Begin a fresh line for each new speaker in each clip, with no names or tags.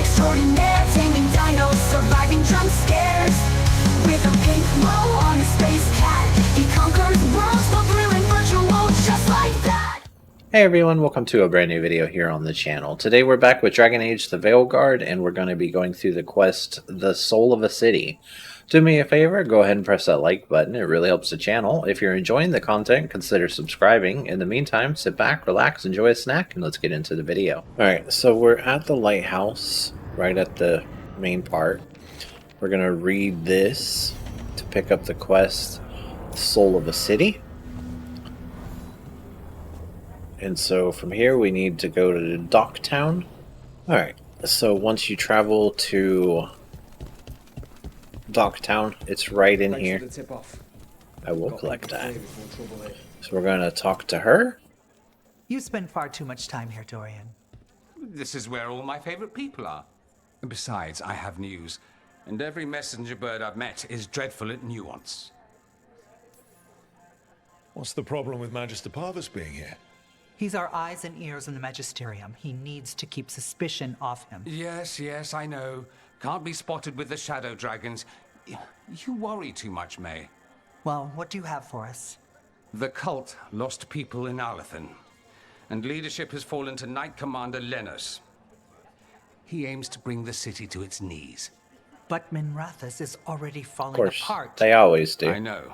extraordinaire, taming dinos, surviving jump scares. With a pink glow on his space cat, he conquers worlds while thrilling virtual worlds just like that.
Hey everyone, welcome to a brand new video here on the channel. Today we're back with Dragon Age The Veilguard, and we're going to be going through the quest, The Soul of a City. Do me a favor, go ahead and press that like button, it really helps the channel. If you're enjoying the content, consider subscribing. In the meantime, sit back, relax, enjoy a snack, and let's get into the video. Alright, so we're at the lighthouse, right at the main part. We're going to read this to pick up the quest, The Soul of a City. And so from here we need to go to Docktown. Alright, so once you travel to Docktown, it's right in here. I will collect that. So we're going to talk to her.
You spend far too much time here, Dorian.
This is where all my favorite people are. And besides, I have news. And every messenger bird I've met is dreadful at nuance.
What's the problem with Magister Parvus being here?
He's our eyes and ears in the Magisterium. He needs to keep suspicion off him.
Yes, I know. Can't be spotted with the shadow dragons. You worry too much, May.
Well, what do you have for us?
The cult lost people in Alathan, and leadership has fallen to Knight Commander Lenos. He aims to bring the city to its knees.
But Minrathous is already falling
Of course,
apart.
they always do.
I know.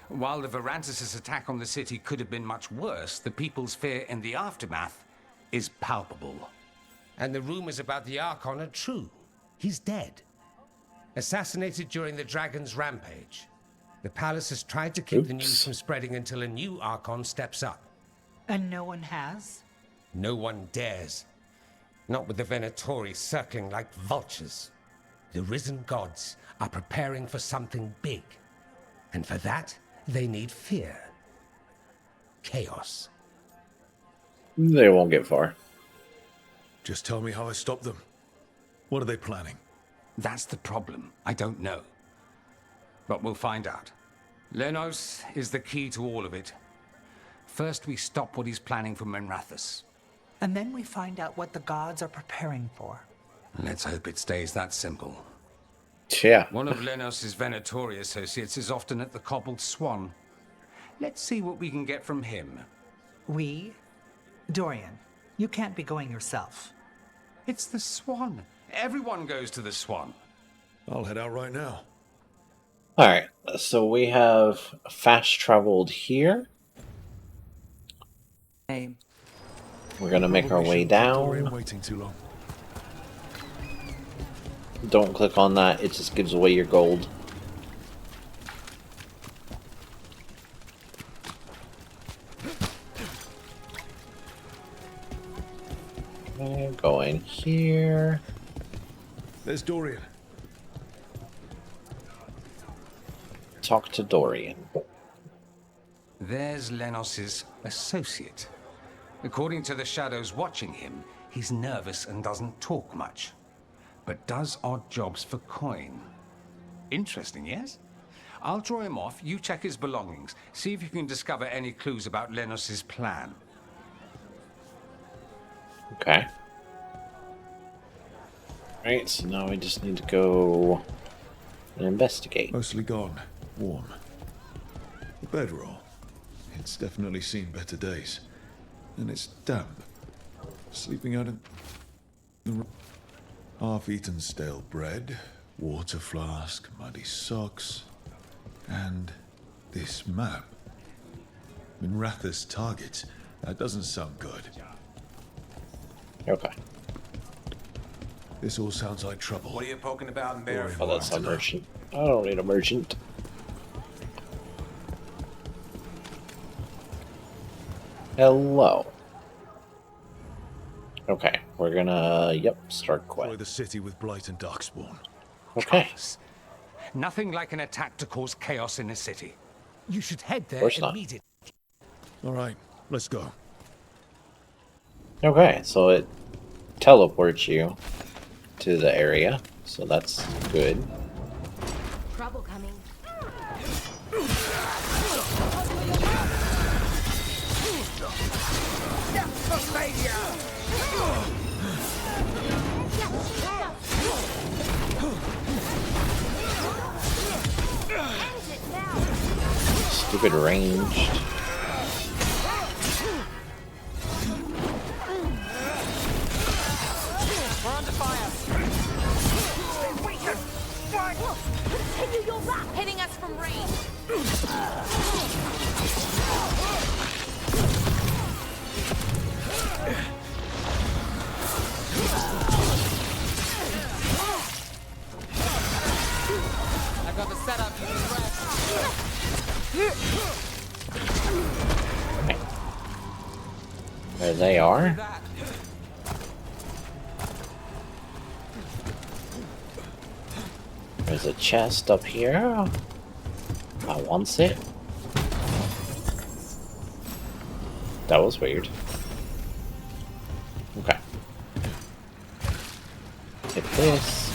While the Varantis' attack on the city could have been much worse, the people's fear in the aftermath is palpable.
And the rumors about the Archon are true. He's dead. Assassinated during the Dragon's rampage. The palace has tried to keep the news from spreading until a new Archon steps up.
And no one has?
No one dares. Not with the Venatori circling like vultures. The risen gods are preparing for something big. And for that, they need fear. Chaos.
They won't get far.
Just tell me how I stop them. What are they planning?
That's the problem. I don't know. But we'll find out. Lenos is the key to all of it. First, we stop what he's planning for Minrathous.
And then we find out what the gods are preparing for.
Let's hope it stays that simple.
Yeah.
One of Lenos' Venatori associates is often at the Cobbled Swan. Let's see what we can get from him.
We? Dorian, you can't be going yourself.
It's the Swan. Everyone goes to the Swan.
I'll head out right now.
Alright, so we have fast traveled here.
Hey.
We're going to make our way
Dorian
down.
waiting too long.
Don't click on that, it just gives away your gold. Okay, going here.
There's Dorian.
Talk to Dorian.
There's Lenos' associate. According to the shadows watching him, he's nervous and doesn't talk much, but does odd jobs for coin. Interesting, yes? I'll draw him off, you check his belongings, see if you can discover any clues about Lenos' plan.
Okay. Alright, so now we just need to go and investigate.
Mostly gone. Warm. The bedroll. It's definitely seen better days. And it's damp. Sleeping out in the half-eaten stale bread, water flask, muddy socks, and this map. Minrathous targets. That doesn't sound good.
Okay.
This all sounds like trouble.
What are you poking about in there?
Oh, that's a merchant. I don't need a merchant. Hello. Okay, we're gonna, start
Destroy
quest.
the city with blight and darkspawn.
Okay.
Chaos. Nothing like an attack to cause chaos in a city.
You should head there
course not.
immediately.
All right, let's go.
Okay, so it teleports you to the area, so that's good.
Trouble coming.
Stupid ranged.
We're under fire.
Continue your rock, hitting us from range.
I got the setup. You can rest.
There they are.
That.
There's a chest up here. I want it. That was weird. Okay. Hit this.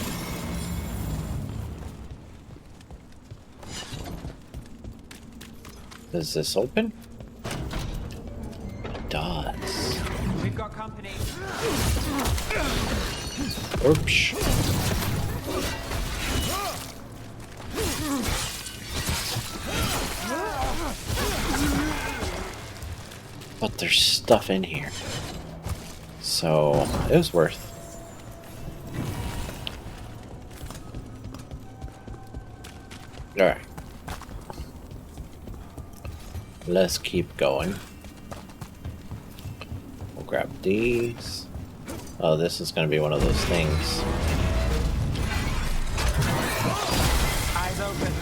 Does this open? It does.
We've got company.
Oops. But there's stuff in here. So, it was worth. Alright. Let's keep going. We'll grab these. Oh, this is going to be one of those things.
Eyes open.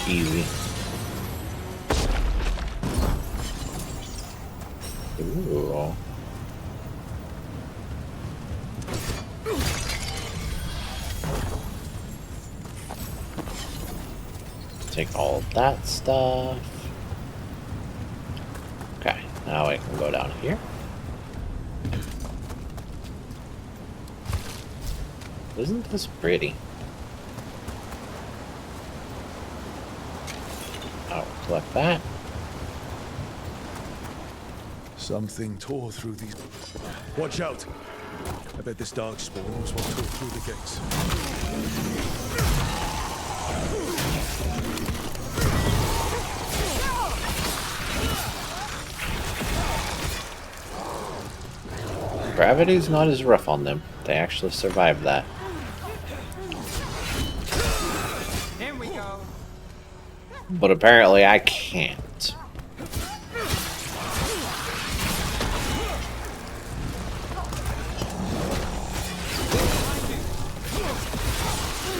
Easy. Ooh. Take all of that stuff. Okay, now I can go down here. Isn't this pretty? I'll collect that.
Something tore through these. Watch out! I bet this dark spawn was what tore through the gates.
Gravity's not as rough on them. They actually survived that.
Here we go.
But apparently I can't.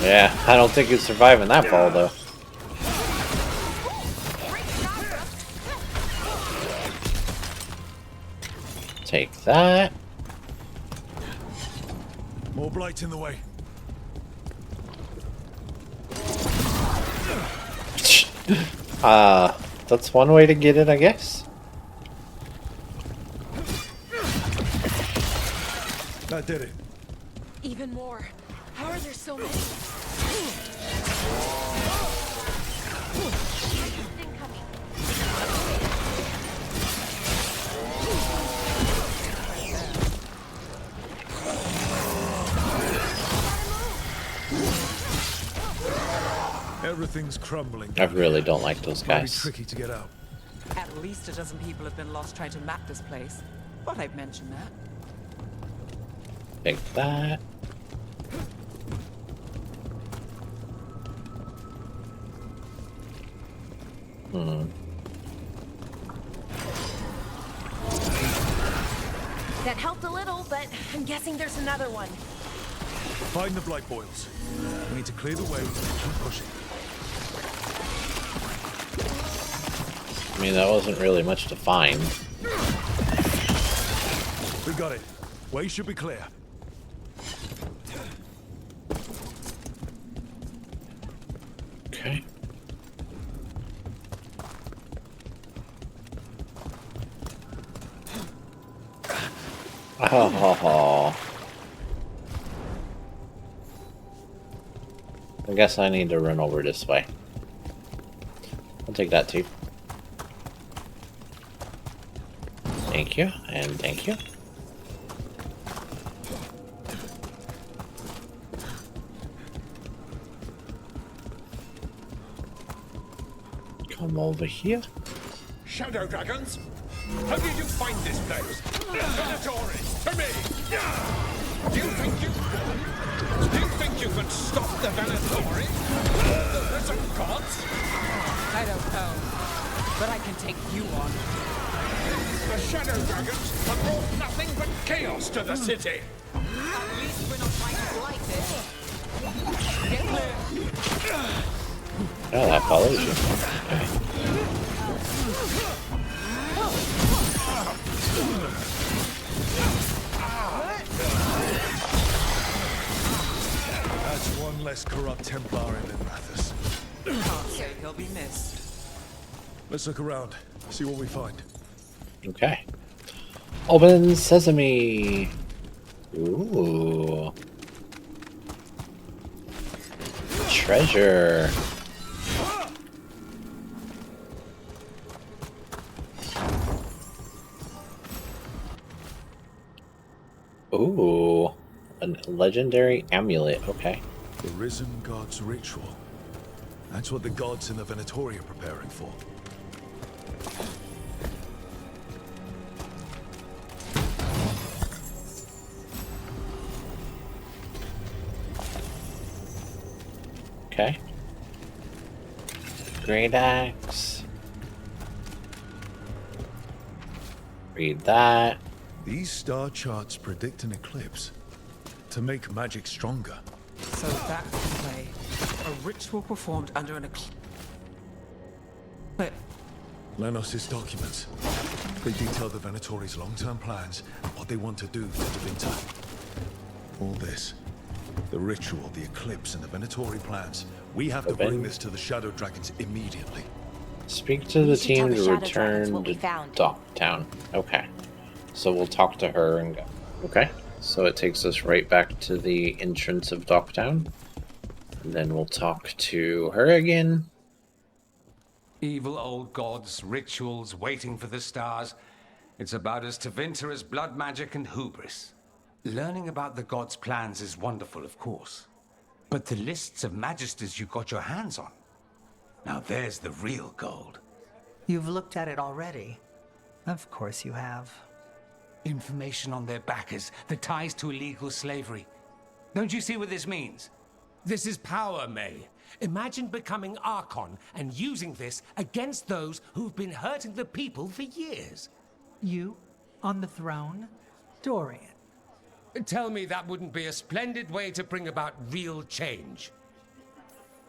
Yeah, I don't think he's surviving that fall though. Take that.
More blight in the way.
That's one way to get it, I guess.
That did it.
Even more. How are there so many?
Everything's crumbling.
I really don't like those
Might be
guys.
tricky to get out.
At least a dozen people have been lost trying to map this place. Thought I'd mention that.
Take that.
That helped a little, but I'm guessing there's another one.
Find the blight boils. We need to clear the way and keep pushing.
I mean, that wasn't really much to find.
We got it. Way should be clear.
Okay. Oh. I guess I need to run over this way. I'll take that too. Thank you, and thank you. Come over here.
Shadow dragons? How did you find this place? Venatori, to me! Do you think you can stop the Venatori? The risen gods?
I don't know, but I can take you on.
The shadow dragons have brought nothing but chaos to the city.
At least we're not trying to blight it. Get clear.
Oh, that follows you. Okay.
That's one less corrupt Templarian than Rathus.
Can't say he'll be missed.
Let's look around, see what we find.
Okay. Open sesame. Ooh. Treasure. Ooh. A legendary amulet. Okay.
The Risen God's ritual. That's what the gods in the Venatori are preparing for.
Okay. Great axe. Read that.
These star charts predict an eclipse to make magic stronger.
So that's the play. A ritual performed under an eclipse. But
Lenos's documents. They detail the Venatori's long-term plans and what they want to do to Devinter. All this, the ritual, the eclipse, and the Venatori plans. We have to bring this to the Shadow Dragons immediately.
Speak to the
should
team
tell the
to
Shadow Dragons
return
what we
to
found.
Docktown. Okay. So we'll talk to her and go. Okay. So it takes us right back to the entrance of Docktown. And then we'll talk to her again.
Evil old gods, rituals, waiting for the stars. It's about as Tevinter as blood magic and hubris. Learning about the gods' plans is wonderful, of course. But the lists of magisters you got your hands on. Now there's the real gold.
You've looked at it already. Of course you have.
Information on their backers, the ties to illegal slavery. Don't you see what this means?
This is power, May. Imagine becoming Archon and using this against those who've been hurting the people for years.
You, on the throne, Dorian.
Tell me that wouldn't be a splendid way to bring about real change.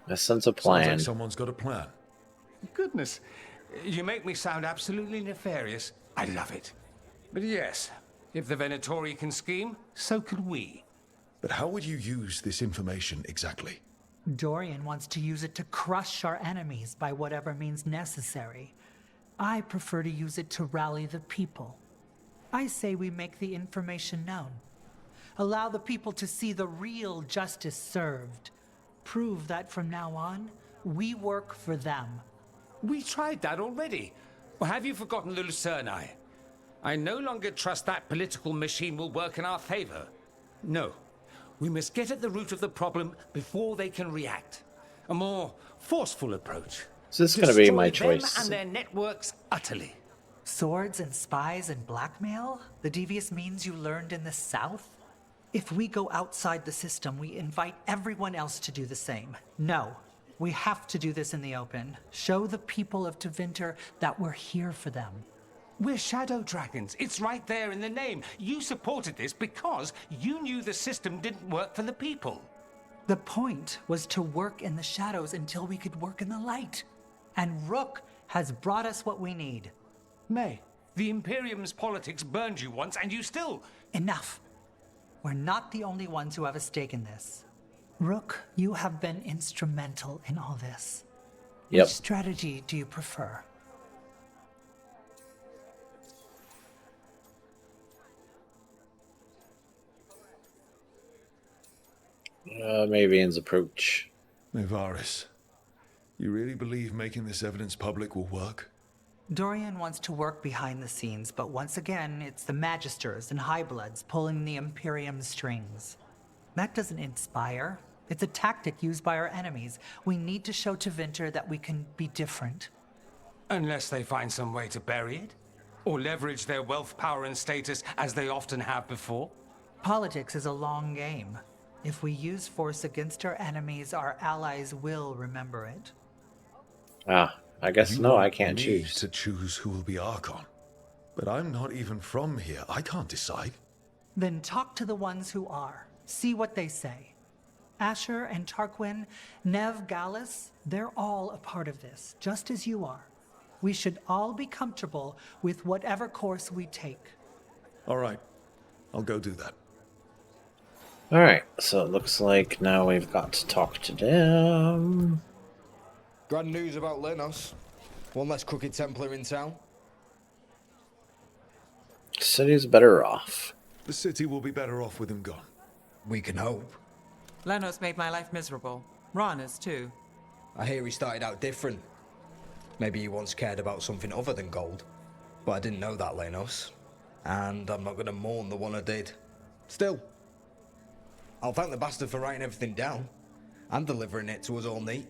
A sense of
Sounds
plan.
like someone's got a plan.
Goodness, you make me sound absolutely nefarious. I love it. But yes, if the Venatori can scheme, so can we.
But how would you use this information exactly?
Dorian wants to use it to crush our enemies by whatever means necessary. I prefer to use it to rally the people. I say we make the information known. Allow the people to see the real justice served. Prove that from now on, we work for them.
We tried that already. Or have you forgotten the Lucerni? I no longer trust that political machine will work in our favor. No. We must get at the root of the problem before they can react. A more forceful approach.
So this is going to be my
Destroy them
choice.
and their networks utterly.
Swords and spies and blackmail? The devious means you learned in the South? If we go outside the system, we invite everyone else to do the same. No, we have to do this in the open. Show the people of Tevinter that we're here for them.
We're shadow dragons. It's right there in the name. You supported this because you knew the system didn't work for the people.
The point was to work in the shadows until we could work in the light. And Rook has brought us what we need.
May, the Imperium's politics burned you once and you still...
Enough. We're not the only ones who have a stake in this. Rook, you have been instrumental in all this.
Yep.
Which strategy do you prefer?
Mavian's approach.
Nevaris, you really believe making this evidence public will work?
Dorian wants to work behind the scenes, but once again, it's the Magisters and Highbloods pulling the Imperium's strings. That doesn't inspire. It's a tactic used by our enemies. We need to show to Vinter that we can be different.
Unless they find some way to bury it? Or leverage their wealth, power, and status as they often have before?
Politics is a long game. If we use force against our enemies, our allies will remember it.
Ah, I guess
You
no, I
want
can't
me
choose.
to choose who will be Archon. But I'm not even from here. I can't decide.
Then talk to the ones who are. See what they say. Asher and Tarquin, Nev, Gallus, they're all a part of this, just as you are. We should all be comfortable with whatever course we take.
All right. I'll go do that.
Alright, so it looks like now we've got to talk to them.
Grand news about Lenos. One less crooked Templar in town.
City's better off.
The city will be better off with him gone.
We can hope.
Lenos made my life miserable. Rana's too.
I hear he started out different. Maybe he once cared about something other than gold. But I didn't know that, Lenos. And I'm not going to mourn the one I did. Still, I'll thank the bastard for writing everything down. And delivering it to us all neat.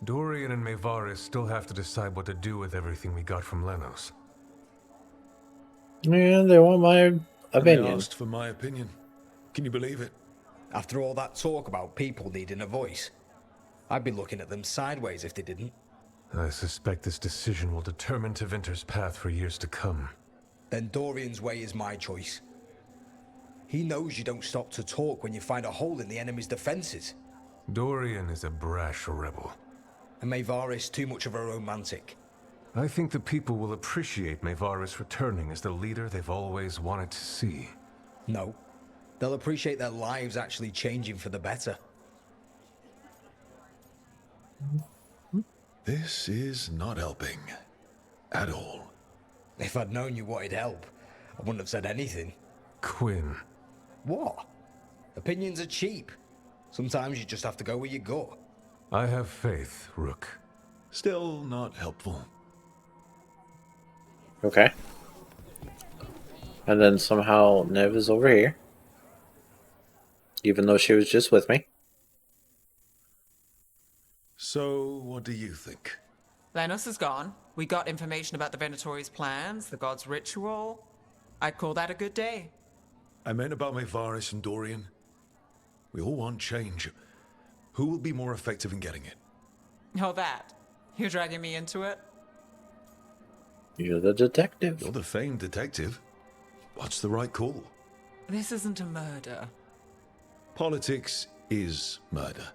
Dorian and Mayvaris still have to decide what to do with everything we got from Lenos.
Yeah, they want my
And they
opinion.
asked for my opinion. Can you believe it?
After all that talk about people needing a voice, I'd be looking at them sideways if they didn't.
I suspect this decision will determine Tevinter's path for years to come.
Then Dorian's way is my choice. He knows you don't stop to talk when you find a hole in the enemy's defenses.
Dorian is a brash rebel.
And Mayvaris too much of a romantic.
I think the people will appreciate Mayvaris returning as the leader they've always wanted to see.
No. They'll appreciate their lives actually changing for the better.
This is not helping. At all.
If I'd known you wanted help, I wouldn't have said anything.
Quinn.
What? Opinions are cheap. Sometimes you just have to go where you go.
I have faith, Rook.
Still not helpful.
Okay. And then somehow Nev is over here. Even though she was just with me.
So, what do you think?
Lenos is gone. We got information about the Venatori's plans, the god's ritual. I'd call that a good day.
I meant about Mayvaris and Dorian. We all want change. Who will be more effective in getting it?
Oh, that. You're dragging me into it?
You're the detective.
You're the famed detective. What's the right call?
This isn't a murder.
Politics is murder.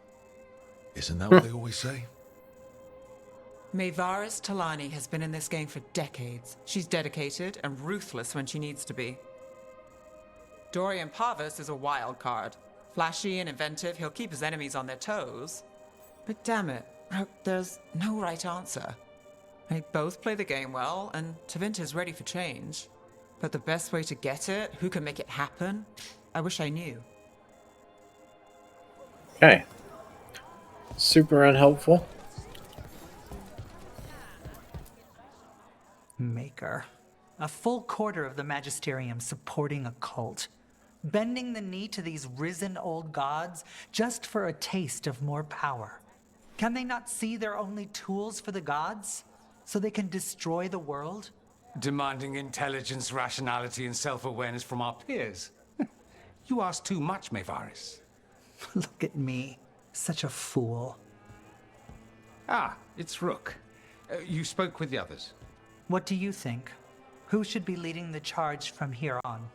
Isn't that what they always say?
Mayvaris Talani has been in this game for decades. She's dedicated and ruthless when she needs to be. Dorian Parvis is a wild card. Flashy and inventive, he'll keep his enemies on their toes. But damn it, there's no right answer. They both play the game well, and Tevinter's ready for change. But the best way to get it, who can make it happen, I wish I knew.
Okay. Super unhelpful.
Maker. A full quarter of the Magisterium supporting a cult. Bending the knee to these risen old gods just for a taste of more power. Can they not see they're only tools for the gods? So they can destroy the world?
Demanding intelligence, rationality, and self-awareness from our peers. You ask too much, Mayvaris.
Look at me. Such a fool.
Ah, it's Rook. You spoke with the others.
What do you think? Who should be leading the charge from here on?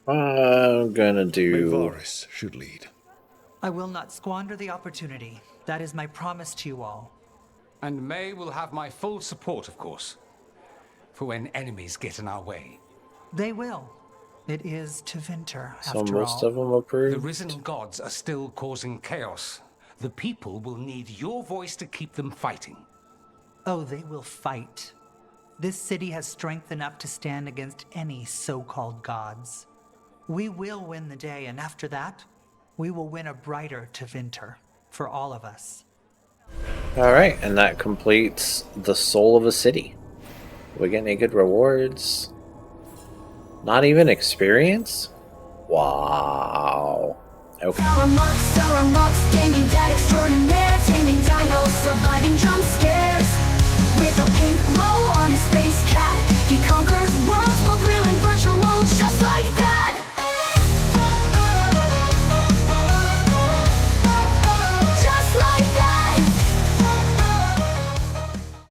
I'm gonna do...
Mayvaris should lead.
I will not squander the opportunity. That is my promise to you all.
And May will have my full support, of course. For when enemies get in our way.
They will. It is Tevinter,
So
after
most
all.
of them
The
approved.
risen gods are still causing chaos. The people will need your voice to keep them fighting.
Oh, they will fight. This city has strength enough to stand against any so-called gods. We will win the day, and after that, we will win a brighter Tevinter for all of us.
Alright, and that completes the soul of a city. We get any good rewards? Not even experience? Wow. Okay.
Zaramux Gaming Dad extraordinaire, taming dinos, surviving jump scares. With a pink glow on his face cat, he conquers worlds